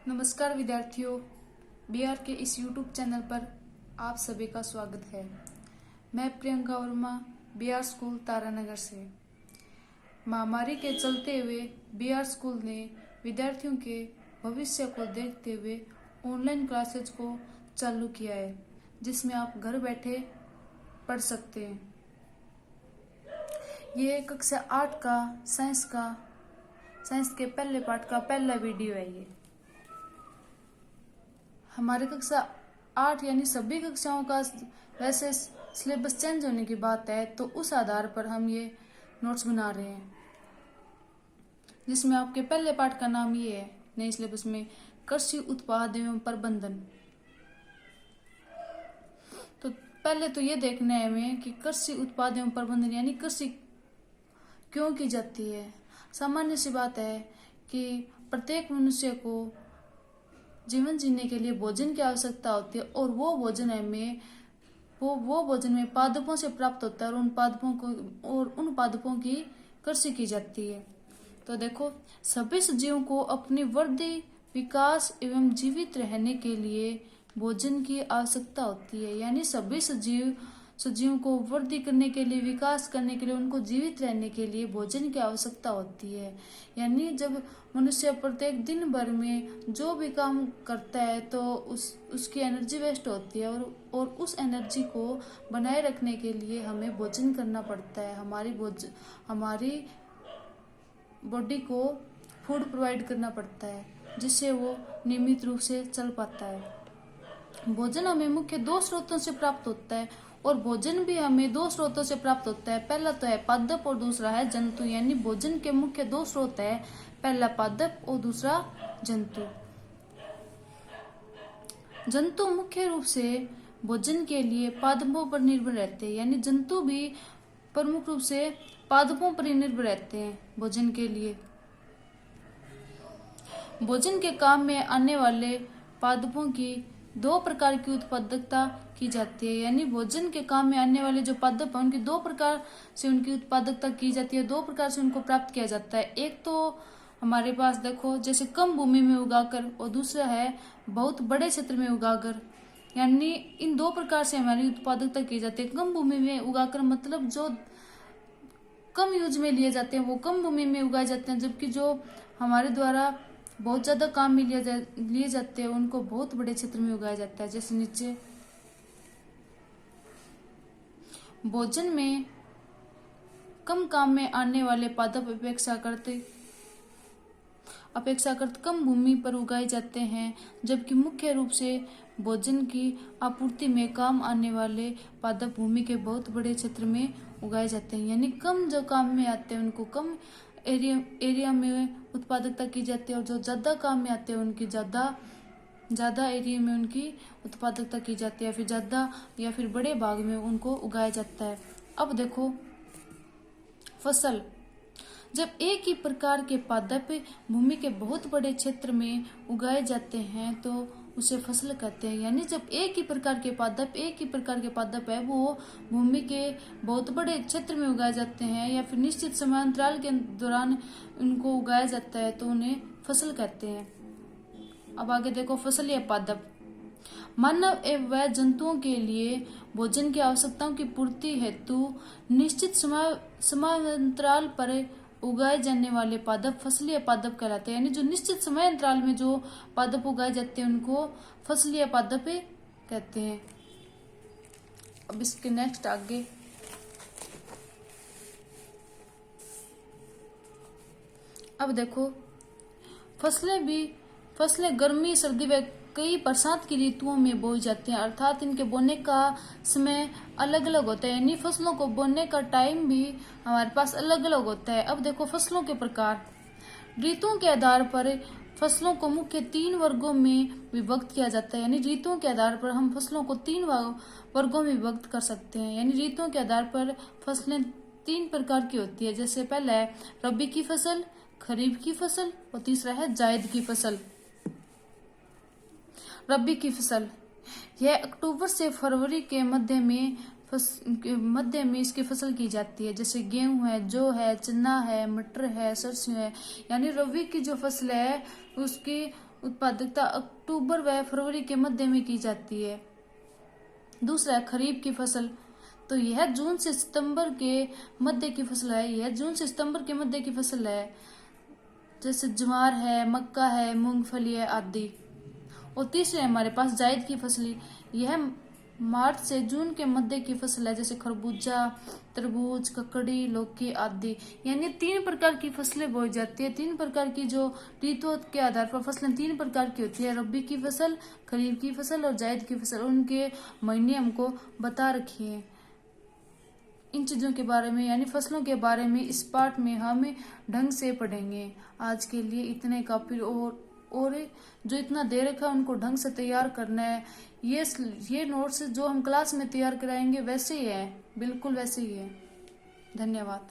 नमस्कार विद्यार्थियों, बीआर के इस यूट्यूब चैनल पर आप सभी का स्वागत है। मैं प्रियंका वर्मा बीआर स्कूल तारानगर से। महामारी के चलते हुए बीआर स्कूल ने विद्यार्थियों के भविष्य को देखते हुए ऑनलाइन क्लासेज को चालू किया है, जिसमें आप घर बैठे पढ़ सकते हैं। ये कक्षा 8 का साइंस के पहले पाठ का पहला वीडियो है। ये हमारे कक्षा 8 यानी सभी कक्षाओं का वैसे सिलेबस चेंज होने की बात है, तो उस आधार पर हम ये नोट्स बना रहे हैं, जिसमें आपके पहले पाठ का नाम ये है नए सिलेबस में, कृषि उत्पाद एवं प्रबंधन। तो पहले तो ये देखना है हमें कि कृषि उत्पाद एवं प्रबंधन यानी कृषि क्यों की जाती है। सामान्य सी बात है कि प्रत्येक मनुष्य को जीवन जीने के लिए भोजन की आवश्यकता होती है, और वो भोजन में पादपों से प्राप्त होता है, और उन पादपों की कृषि की जाती है। तो देखो, सभी सजीवों को अपनी वृद्धि, विकास एवं जीवित रहने के लिए भोजन की आवश्यकता होती है। यानी सभी सजीवों को वृद्धि करने के लिए, विकास करने के लिए, उनको जीवित रहने के लिए भोजन की आवश्यकता होती है। यानी जब मनुष्य प्रत्येक दिन भर में जो भी काम करता है तो उसकी एनर्जी वेस्ट होती है, और उस एनर्जी को बनाए रखने के लिए हमें भोजन करना पड़ता है। हमारी बॉडी को फूड प्रोवाइड करना पड़ता है, जिससे वो नियमित रूप से चल पाता है। भोजन हमें मुख्य 2 स्रोतों से प्राप्त होता है, और भोजन भी हमें 2 स्रोतों से प्राप्त होता है। पहला तो है पादप और दूसरा है जंतु। यानी भोजन के मुख्य 2 स्रोत है, पहला पादप और दूसरा जंतु। जंतु मुख्य रूप से भोजन के लिए पादपों पर निर्भर रहते हैं। यानी जंतु भी प्रमुख रूप से पादपों पर ही निर्भर रहते हैं भोजन के लिए। भोजन के काम में आने वाले पादपों की 2 प्रकार की उत्पादकता की जाती है। यानी भोजन के काम में आने वाले जो पादप हैं, उनकी 2 प्रकार से उनकी उत्पादकता की जाती है, 2 प्रकार से उनको प्राप्त किया जाता है। एक तो हमारे पास देखो, जैसे कम भूमि में उगाकर, और दूसरा है बहुत बड़े क्षेत्र में उगाकर। यानी इन 2 प्रकार से हमारी उत्पादकता की जाती है। कम भूमि में उगाकर मतलब जो कम यूज में लिए जाते हैं वो कम भूमि में उगाए जाते हैं, जबकि जो हमारे द्वारा बहुत ज्यादा काम में लिए जाते हैं उनको बहुत बड़े क्षेत्र में उगाया जाता है। जैसे नीचे भोजन में कम काम में आने वाले पादप अपेक्षाकृत कम भूमि पर उगाए जाते हैं, जबकि मुख्य रूप से भोजन की आपूर्ति में काम आने वाले पादप भूमि के बहुत बड़े क्षेत्र में उगाए जाते हैं। यानी कम जो काम में आते हैं उनको कम एरिया में उत्पादकता की जाती है, और जो ज्यादा काम में आते हैं उनकी ज्यादा एरिया में उनकी उत्पादकता की जाती है, फिर ज्यादा या फिर बड़े भाग में उनको उगाया जाता है। अब देखो, फसल, जब एक ही प्रकार के पादप भूमि के बहुत बड़े क्षेत्र में उगाए जाते हैं तो उसे फसल कहते हैं। यानी जब एक ही प्रकार के पादप है वो भूमि के बहुत बड़े क्षेत्र में उगाए जाते हैं, या फिर निश्चित समयांतराल के दौरान उनको उगाया जाता है, तो उन्हें फसल कहते हैं। अब आगे देखो, फसल या पादप, मानव एवं जंतुओं के लिए भोजन की आवश्यकताओं की पूर्ति हेतु निश्चित समयांतराल पर उगाए जाने वाले पादप फसलीय पादप कहलाते हैं। यानी जो निश्चित समय अंतराल में जो पादप उगाए जाते हैं उनको फसलीय पादप कहते हैं। अब इसके नेक्स्ट आगे अब देखो, फसलें गर्मी, सर्दी व कई बरसात की ऋतुओं में बोई जाती हैं, अर्थात इनके बोने का समय अलग अलग होता है। यानी फसलों को बोने का टाइम भी हमारे पास अलग अलग होता है। अब देखो, फसलों के प्रकार, ऋतुओं के आधार पर फसलों को मुख्य 3 वर्गों में विभक्त किया जाता है। यानी ऋतुओं के आधार पर हम फसलों को 3 वर्गों में विभक्त कर सकते हैं। यानी ऋतुओं के आधार पर फसलें 3 प्रकार की होती है। जैसे पहला है रबी की फसल, खरीफ की फसल, और तीसरा है जायद की फसल। रबी की फसल, यह अक्टूबर से फरवरी के मध्य में इसकी फसल की जाती है। जैसे गेहूं है, जौ है, चना है, मटर है, सरसों है। यानी रबी की जो फसल है उसकी उत्पादकता अक्टूबर व फरवरी के मध्य में की जाती है। दूसरा है खरीफ की फसल, तो यह जून से सितंबर के मध्य की फसल है। यह जून से सितंबर के मध्य की फसल है, जैसे ज्वार है, मक्का है, मूंगफली है आदि। और तीसरे हमारे पास जायद की फसल, यह मार्च से जून के मध्य की फसल है, जैसे खरबूजा, तरबूज, ककड़ी, लौकी आदि। यानी 3 प्रकार की फसलें बोई जाती है। 3 प्रकार की जो ऋतुओं के आधार पर फसलें 3 प्रकार की होती है, रबी की फसल, खरीफ की फसल और जायद की फसल। उनके महीने हमको बता रखे हैं। इन चीजों के बारे में यानी फसलों के बारे में इस पाठ में हम ढंग से पढ़ेंगे। आज के लिए इतने काफी, और जो इतना दे रखा है उनको ढंग से तैयार करना है। ये नोट्स जो हम क्लास में तैयार कराएंगे वैसे ही है, बिल्कुल वैसे ही है। धन्यवाद।